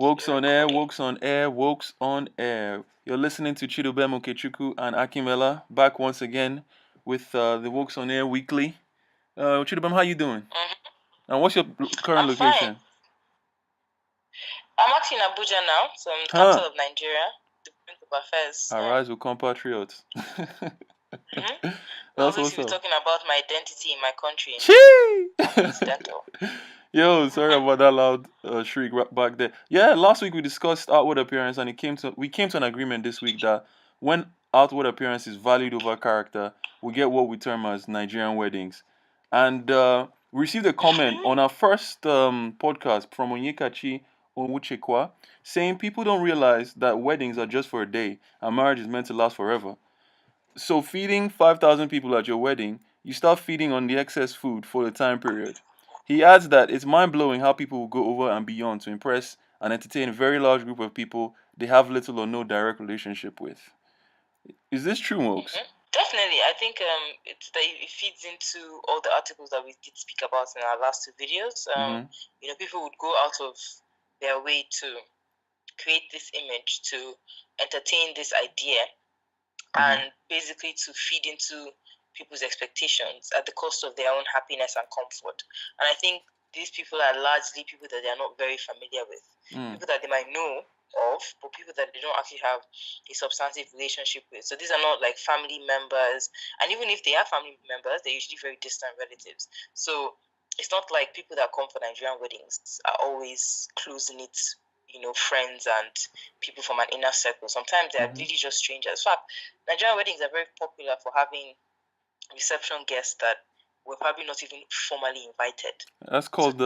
Wokes on air, Wokes on air, Wokes on air. You're listening to Chidubem Okechukwu and Akim-Maria back once again with the Wokes on air weekly. Chidubem, how you doing? And what's your current I'm fine. location? I'm actually in Abuja now, so I'm the Huh. capital of Nigeria, the Prince of Affairs. Arise with compatriots. That's what's Obviously, we're up. talking about my identity in my country. Chee! Incidental. Yo, sorry about that loud shriek back there. Yeah, last week we discussed outward appearance, and we came to an agreement this week that when outward appearance is valued over character, we get what we term as Nigerian weddings. And we received a comment on our first podcast from Onyekachi Onwuchekwa saying people don't realize that weddings are just for a day and marriage is meant to last forever. So feeding 5,000 people at your wedding, you start feeding on the excess food for the time period. He adds that it's mind-blowing how people will go over and beyond to impress and entertain a very large group of people they have little or no direct relationship with. Is this true, Nwokes? Definitely, I think it feeds into all the articles that we did speak about in our last two videos. People would go out of their way to create this image, to entertain this idea, and basically to feed into people's expectations at the cost of their own happiness and comfort. And I think these people are largely people that they are not very familiar with, people that they might know of, but people that they don't actually have a substantive relationship with. So these are not like family members, and even if they are family members, they're usually very distant relatives. So it's not like people that come for Nigerian weddings are always close-knit, friends and people from an inner circle. Sometimes they are really just strangers. In fact, Nigerian weddings are very popular for having reception guests that were probably not even formally invited. That's called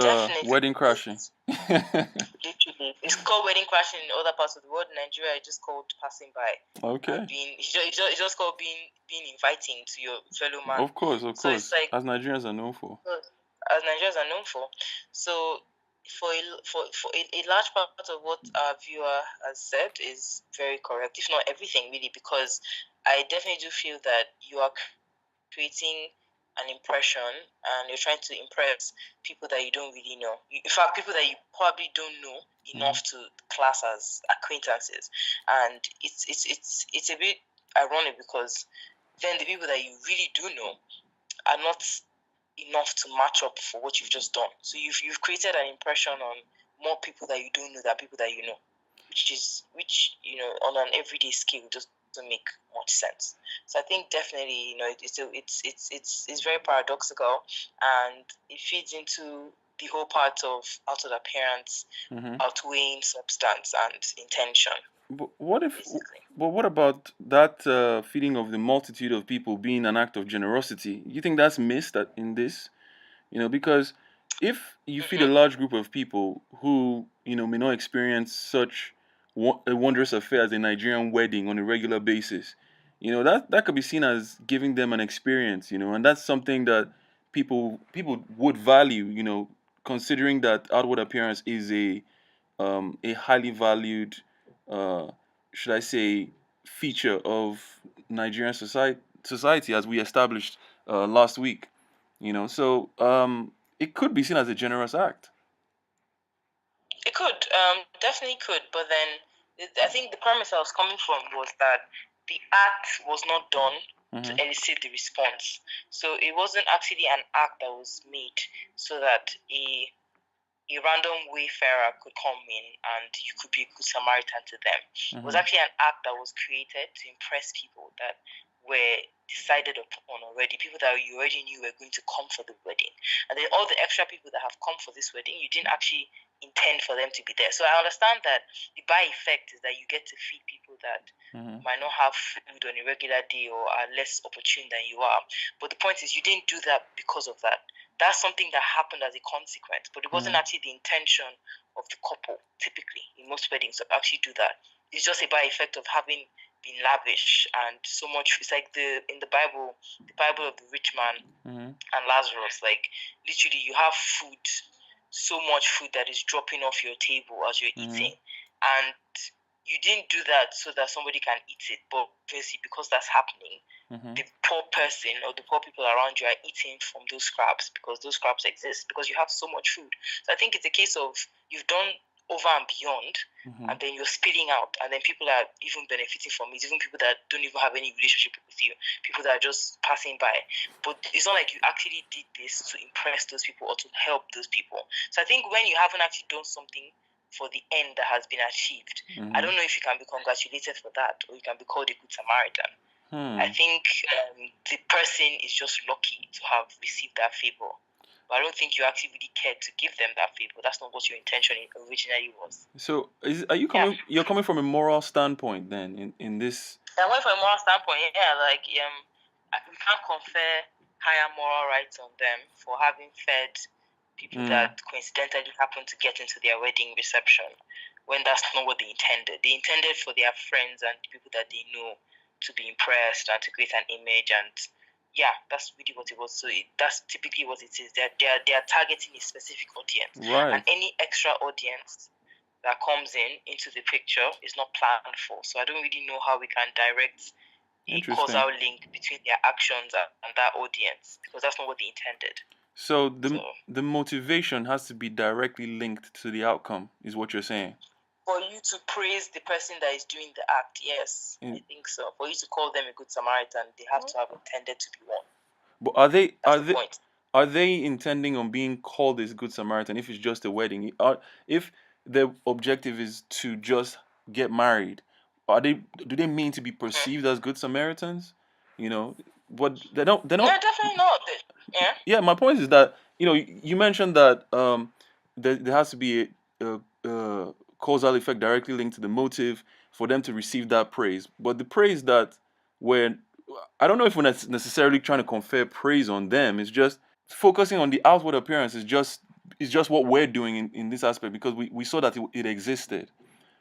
wedding crashing. Literally, it's called wedding crashing in other parts of the world. In Nigeria, it's just called passing by. Okay. It's just called being inviting to your fellow man. Of course. It's like, as Nigerians are known for. As Nigerians are known for. So for a large part of what our viewer has said is very correct, if not everything really, because I definitely do feel that you are creating an impression and you're trying to impress people that you don't really know. In fact, people that you probably don't know enough to class as acquaintances. And it's a bit ironic because then the people that you really do know are not enough to match up for what you've just done. So you've created an impression on more people that you don't know than people that you know, which on an everyday scale just doesn't make much sense. So I think definitely it's very paradoxical, and it feeds into the whole part of outward appearance outweighing substance and intention. But what about that feeding of the multitude of people being an act of generosity? You think that's missed in this? Because if you feed a large group of people who may not experience such a wondrous affair as a Nigerian wedding on a regular basis, that could be seen as giving them an experience, and that's something that people would value, considering that outward appearance is a highly valued, should I say, feature of Nigerian society as we established last week. So it could be seen as a generous act. It could, definitely could, but then I think the premise I was coming from was that the act was not done to elicit the response. So it wasn't actually an act that was made so that a random wayfarer could come in and you could be a good Samaritan to them. It was actually an act that was created to impress people that were decided upon already, people that you already knew were going to come for the wedding. And then all the extra people that have come for this wedding, you didn't actually intend for them to be there. So I understand that the by effect is that you get to feed people that might not have food on a regular day or are less opportune than you are. But the point is you didn't do that because of that. That's something that happened as a consequence, but it wasn't actually the intention of the couple, typically, in most weddings, to actually do that. It's just a by effect of having been lavish and so much. It's like in the Bible of the rich man and Lazarus. Like, literally, you have food, so much food that is dropping off your table as you're eating. And you didn't do that so that somebody can eat it, but obviously because that's happening, the poor person or the poor people around you are eating from those scraps because those scraps exist because you have so much food. So I think it's a case of you've done over and beyond, and then you're spilling out, and then people are even benefiting from it, even people that don't even have any relationship with you, people that are just passing by. But it's not like you actually did this to impress those people or to help those people. So I think when you haven't actually done something for the end that has been achieved, I don't know if you can be congratulated for that or you can be called a good Samaritan. I think the person is just lucky to have received that favor. But I don't think you actually really cared to give them that favor. That's not what your intention originally was. So, are you coming? Yeah. You're coming from a moral standpoint, then, in this. I'm coming from a moral standpoint. Yeah, like we can't confer higher moral rights on them for having fed people that coincidentally happened to get into their wedding reception when that's not what they intended. They intended for their friends and people that they know to be impressed and to create an image, and yeah, that's really what it was. So that's typically what it is. They're targeting a specific audience, right? And any extra audience that comes into the picture is not planned for. So I don't really know how we can direct a causal link between their actions and that audience, because that's not what they intended. So the motivation has to be directly linked to the outcome, is what you're saying. For you to praise the person that is doing the act, yes, I think so. For you to call them a good Samaritan, they have to have intended to be one. But are they intending on being called as good Samaritan if it's just a wedding? If their objective is to just get married, do they mean to be perceived as good Samaritans? You know, but they don't. No, definitely not. Yeah. Yeah, my point is that you mentioned that there has to be a causal effect directly linked to the motive for them to receive that praise. But the praise that I don't know if we're necessarily trying to confer praise on them. It's just focusing on the outward appearance is just what we're doing in this aspect, because we saw that it existed.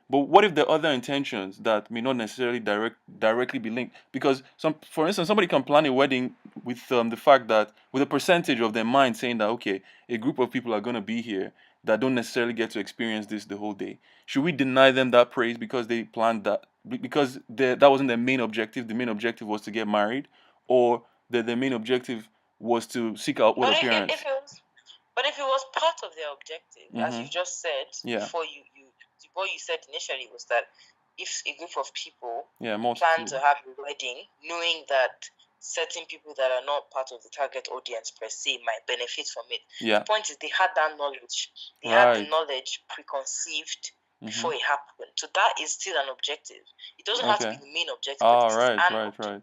But what if there are other intentions that may not necessarily directly be linked? Because for instance, somebody can plan a wedding with the fact that with a percentage of their mind saying that, okay, a group of people are going to be here that don't necessarily get to experience this the whole day. Should we deny them that praise because they planned that? Because that wasn't their main objective. The main objective was to get married, or that their main objective was to seek outward appearance. But if it was part of their objective, as you just said, before what you said initially was that if a group of people plan to have a wedding, knowing that certain people that are not part of the target audience per se might benefit from it. The point is they had that knowledge. They had the knowledge preconceived before it happened. So that is still an objective. It doesn't have to be the main objective. Oh, right.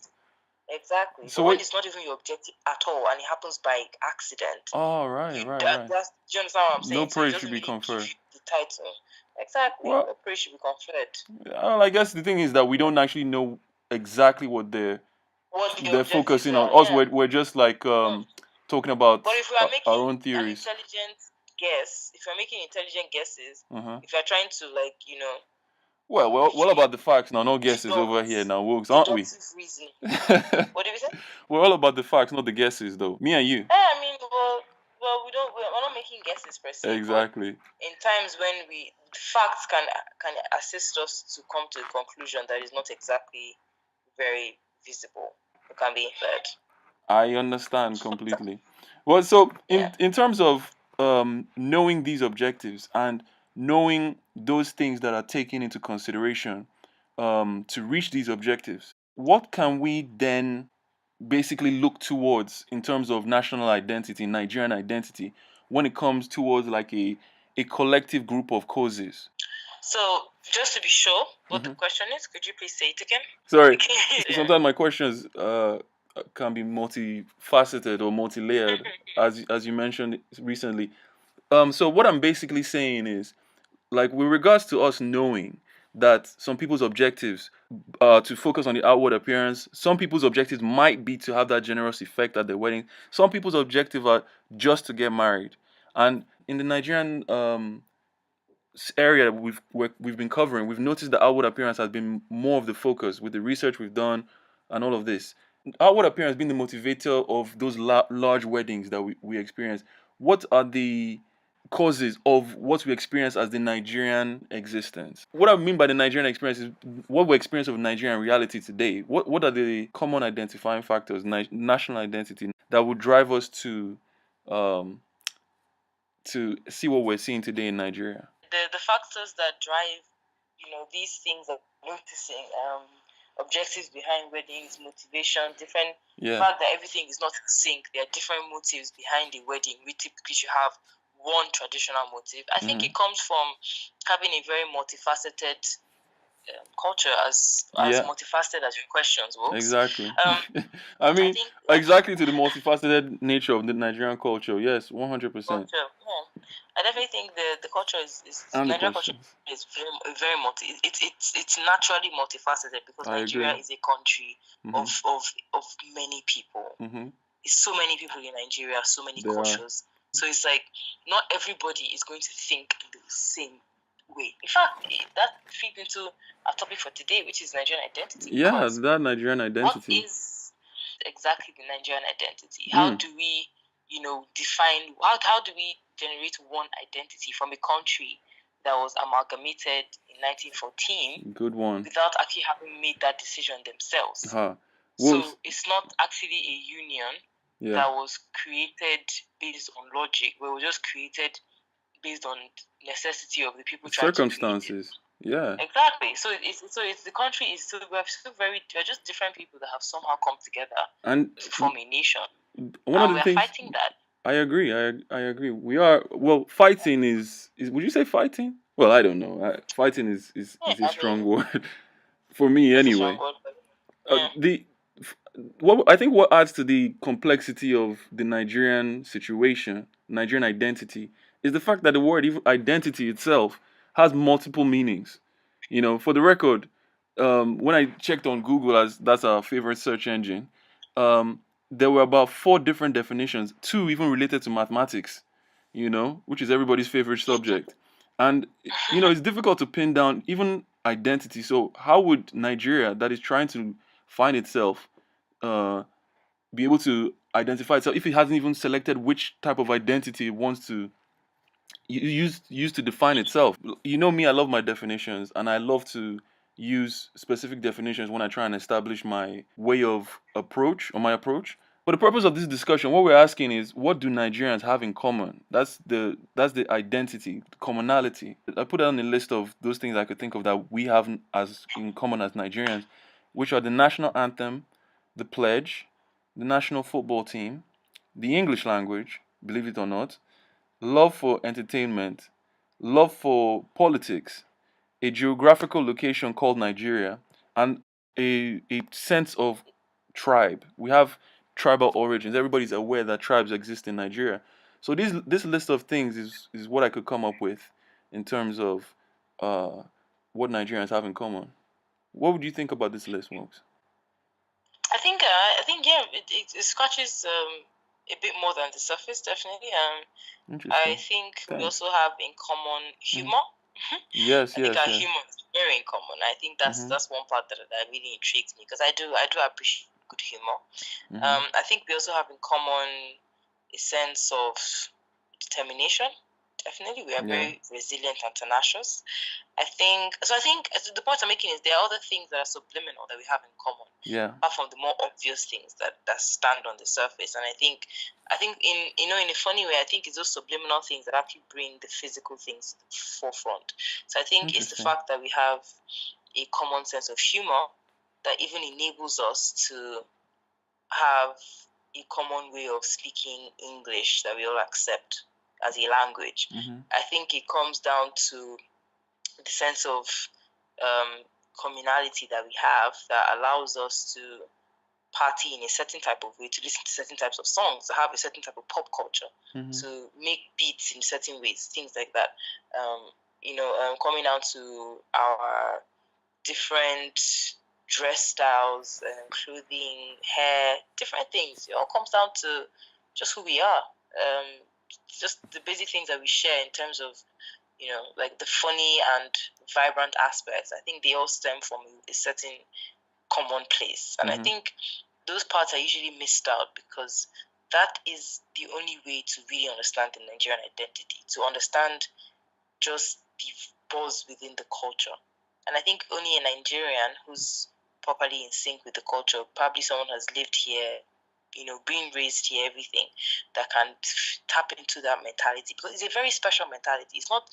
Exactly. So when it's not even your objective at all and it happens by accident. Oh, right. Do you understand what I'm saying? No praise should be conferred. The title. Exactly. Well, no praise should be conferred. Well, I guess the thing is that we don't actually know exactly what they're focusing on. Also, we're just like talking about our own theories. If you're making intelligent guesses, if you're trying to well, what about the facts now? No guesses over here now, Nwokes, aren't we? What did we say? We're all about the facts, not the guesses, though. Me and you. I mean, well, we're not making guesses per se. Exactly. In times when facts can assist us to come to a conclusion that is not exactly very visible. It can be inferred. I understand completely. Well, so in terms of knowing these objectives and knowing those things that are taken into consideration to reach these objectives, what can we then basically look towards in terms of national identity, Nigerian identity, when it comes towards like a collective group of causes? So, just to be sure what the question is, could you please say it again? Sorry. Sometimes my questions can be multifaceted or multi-layered, as you mentioned recently. So what I'm basically saying is, like, with regards to us knowing that some people's objectives to focus on the outward appearance, some people's objectives might be to have that generous effect at their wedding. Some people's objective are just to get married. And in the Nigerian area we've been covering, we've noticed that outward appearance has been more of the focus with the research we've done and all of this. Outward appearance being the motivator of those large weddings that we experience. What are the causes of what we experience as the Nigerian existence? What I mean by the Nigerian experience is what we experience of Nigerian reality today. What are the common identifying factors, national identity, that would drive us to see what we're seeing today in Nigeria? the factors that drive, these things are noticing, objectives behind weddings, motivation, different. The fact that everything is not in sync, there are different motives behind the wedding. We typically should have one traditional motive. I think it comes from having a very multifaceted culture, as multifaceted as your questions, Nwokes. Exactly. I mean, exactly to the multifaceted nature of the Nigerian culture. Yes, 100%. Culture, yeah. I definitely think the culture is Nigerian culture is very multi. It's naturally multifaceted because Nigeria is a country of many people. It's so many people in Nigeria, so many cultures. So it's like not everybody is going to think in the same way. In fact, that feeds into our topic for today, which is Nigerian identity. Yeah, that Nigerian identity. What is exactly the Nigerian identity? How do we, define? How do we generate one identity from a country that was amalgamated in 1914? Good one. Without actually having made that decision themselves. So it's not actually a union that was created based on logic, but it was just created based on necessity of the people trying to create it. Yeah. Exactly. So it's the country is still we're just different people that have somehow come together and to form a nation. One of the things fighting that. I agree. I agree. We are fighting is would you say fighting? Well, I don't know. Fighting is a strong word for me anyway. I think what adds to the complexity of the Nigerian situation, Nigerian identity, is the fact that the word identity itself has multiple meanings. For the record, when I checked on Google, as that's our favorite search engine, there were about 4 different definitions, 2 even related to mathematics, which is everybody's favorite subject. And, it's difficult to pin down even identity. So how would Nigeria, that is trying to find itself, be able to identify itself if it hasn't even selected which type of identity it wants to use to define itself? Me, I love my definitions, and I love to use specific definitions when I try and establish my way of approach or my approach. For the purpose of this discussion, what we're asking is, what do Nigerians have in common? That's the identity, the commonality. I put down a list of those things I could think of that we have as in common as Nigerians, which are the national anthem, the pledge, the national football team, the English language, believe it or not, love for entertainment, love for politics, a geographical location called Nigeria, and a sense of tribe. We have tribal origins. Everybody's aware that tribes exist in Nigeria. So this list of things is what I could come up with in terms of what Nigerians have in common. What would you think about this list, Nwokes? I think yeah, it scratches a bit more than the surface, definitely. I think we also have in common humor. Yes, I think our humor is very in common. I think that's one part that really intrigues me, because I do appreciate good humor. I think we also have in common a sense of determination. Definitely, we are very resilient and tenacious. I think the point I'm making is there are other things that are subliminal that we have in common. Yeah. Apart from the more obvious things that stand on the surface. And I think in a funny way, I think it's those subliminal things that actually bring the physical things to the forefront. So I think it's the fact that we have a common sense of humor that even enables us to have a common way of speaking English that we all accept as a language. I think it comes down to the sense of communality that we have that allows us to party in a certain type of way, to listen to certain types of songs, to have a certain type of pop culture, to make beats in certain ways, things like that. Coming down to our different dress styles, clothing, hair, different things. It all comes down to just who we are. Just the basic things that we share in terms of, like the funny and vibrant aspects. I think they all stem from a certain common place. And I think those parts are usually missed out, because that is the only way to really understand the Nigerian identity, to understand just the buzz within the culture. And I think only a Nigerian who's properly in sync with the culture, probably someone who has lived here being raised here, everything that can tap into that mentality, because it's a very special mentality. It's not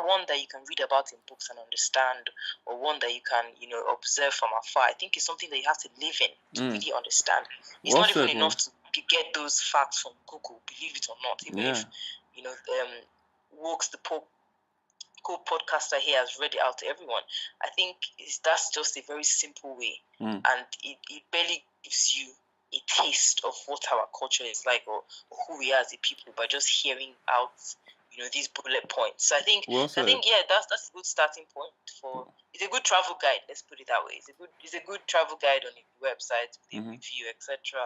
one that you can read about in books and understand, or one that you can observe from afar. I think it's something that you have to live in to really understand. It's not even enough to get those facts from Google, believe it or not. Even if Nwokes, the co-podcaster here, has read it out to everyone. I think that's just a very simple way, and it barely gives you a taste of what our culture is like, or who we are as a people, by just hearing out these bullet points. So I think that's a good starting point for. It's a good travel guide. Let's put it that way. It's a good travel guide on your website with a review, etc.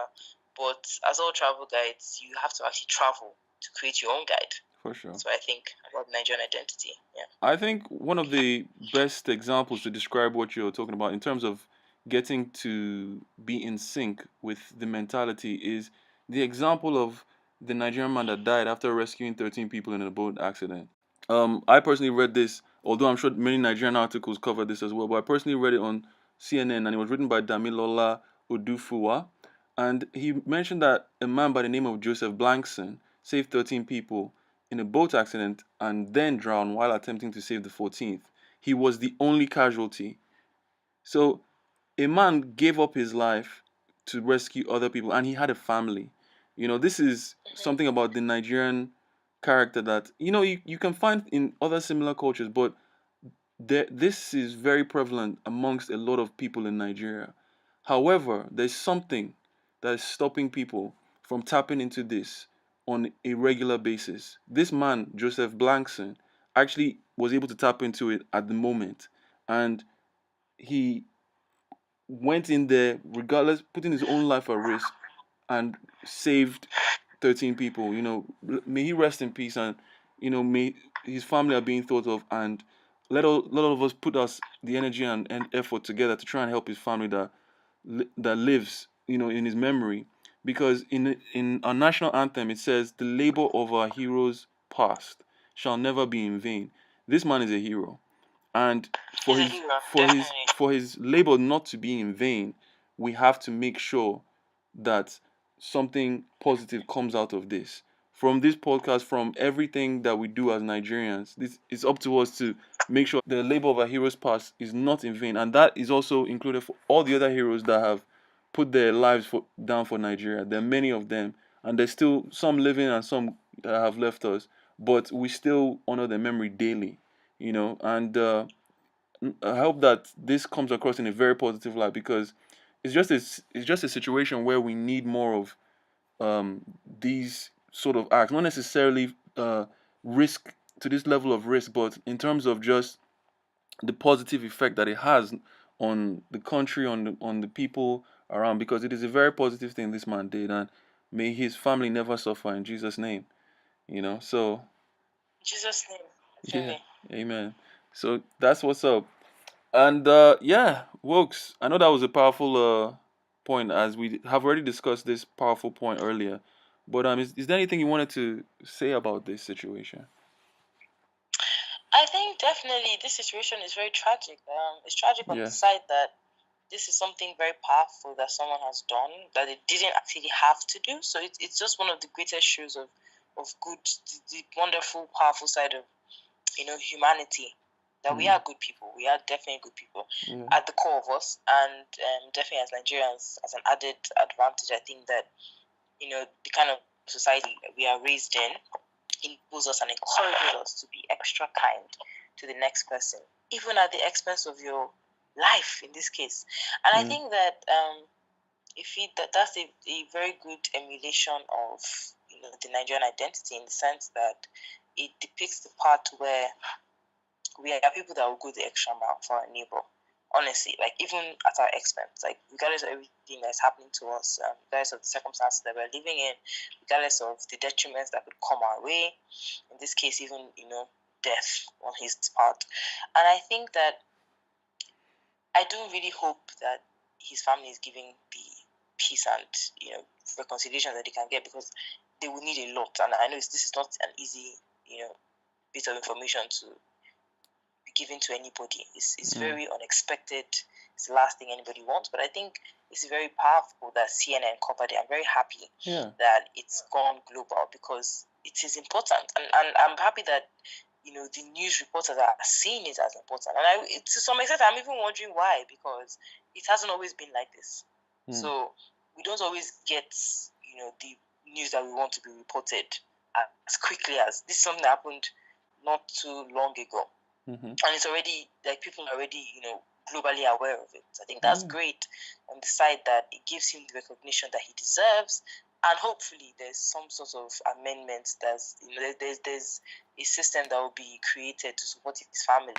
But as all travel guides, you have to actually travel to create your own guide. For sure. So I think about Nigerian identity. Yeah. I think one of the best examples to describe what you're talking about in terms of getting to be in sync with the mentality is the example of the Nigerian man that died after rescuing 13 people in a boat accident. I personally read this, although I'm sure many Nigerian articles cover this as well, but I personally read it on CNN, and it was written by Damilola Odufuwa. And he mentioned that a man by the name of Joseph Blankson saved 13 people in a boat accident and then drowned while attempting to save the 14th. He was the only casualty. So a man gave up his life to rescue other people, and he had a family. This is something about the Nigerian character that you can find in other similar cultures, but this is very prevalent amongst a lot of people in Nigeria. However, there's something that is stopping people from tapping into this on a regular basis. This man, Joseph Blankson, actually was able to tap into it at the moment, and he went in there regardless, putting his own life at risk, and saved 13 people. May he rest in peace, and may his family are being thought of, and let all of us put the energy and effort together to try and help his family that lives in his memory, because in our national anthem it says the labor of our heroes past shall never be in vain. This man is a hero, and for his labor not to be in vain, we have to make sure that something positive comes out of this. From this podcast, from everything that we do as Nigerians, it's up to us to make sure the labor of our heroes past is not in vain, and that is also included for all the other heroes that have put their lives down for Nigeria. There are many of them, and there's still some living and some that have left us, but we still honor their memory daily. And I hope that this comes across in a very positive light, because it's just a situation where we need more of these sort of acts, not necessarily risk to this level of risk, but in terms of just the positive effect that it has on the country, on the people around, because it is a very positive thing this man did, and may his family never suffer in Jesus' name. So Jesus' name. yeah, amen. So that's what's up. And yeah, Wokes, I know that was a powerful point, as we have already discussed this powerful point earlier. But is there anything you wanted to say about this situation? I think definitely this situation is very tragic. It's tragic on the side that this is something very powerful that someone has done that they didn't actually have to do. So it's just one of the greatest shows of good, the wonderful, powerful side of humanity. That we are good people. We are definitely good people at the core of us, and definitely as Nigerians, as an added advantage, I think that the kind of society we are raised in enables us and encourages us to be extra kind to the next person, even at the expense of your life in this case. And I think that that's a very good emulation of the Nigerian identity, in the sense that it depicts the part where we are people that will go the extra mile for our neighbor. Honestly, like even at our expense, like regardless of everything that's happening to us, regardless of the circumstances that we're living in, regardless of the detriments that could come our way, in this case, even death on his part. And I think that I do really hope that his family is giving the peace and reconciliation that they can get, because they will need a lot. And I know this is not an easy bit of information to be given to anybody. It's very unexpected. It's the last thing anybody wants. But I think it's very powerful that CNN covered it. I'm very happy that it's gone global because it is important. And I'm happy that, the news reporters are seeing it as important. And to some extent, I'm even wondering why, because it hasn't always been like this. So we don't always get, the news that we want to be reported as quickly as this is something that happened not too long ago. And it's already, like, people are already, globally aware of it. I think that's great on the side that it gives him the recognition that he deserves. And hopefully there's some sort of amendment there's a system that will be created to support his family.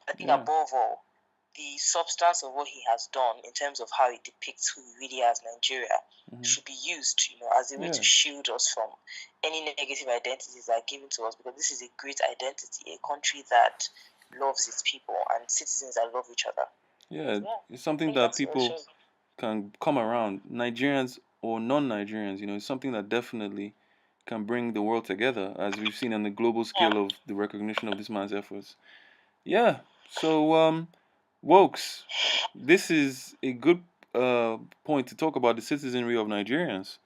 I think above all, the substance of what he has done in terms of how it depicts who he really is, Nigeria, should be used, as a way to shield us from any negative identities that are given to us, because this is a great identity, a country that loves its people and citizens that love each other. Yeah, it's something that people can come around, Nigerians or non-Nigerians. It's something that definitely can bring the world together, as we've seen on the global scale of the recognition of this man's efforts. Yeah. So, Nwokes, this is a good point to talk about the citizenry of Nigerians.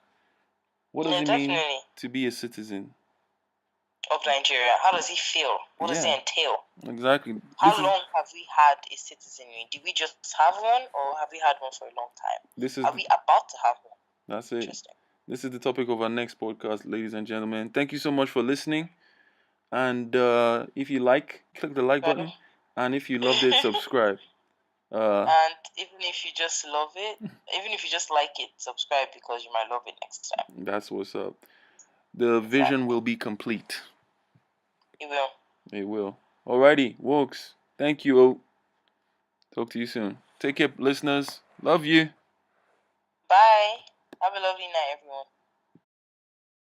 What does it mean to be a citizen of Nigeria? How does it feel? What does it entail? Exactly. How long have we had a citizenry? Did we just have one, or have we had one for a long time? Are we about to have one? That's it. Interesting. This is the topic of our next podcast, ladies and gentlemen. Thank you so much for listening. And if you like, click the like button. And if you loved it, subscribe. And even if you just love it, even if you just like it, subscribe, because you might love it next time. That's what's up. The vision will be complete. It will. It will. Alrighty, Nwokes. Thank you. Talk to you soon. Take care, listeners. Love you. Bye. Have a lovely night, everyone.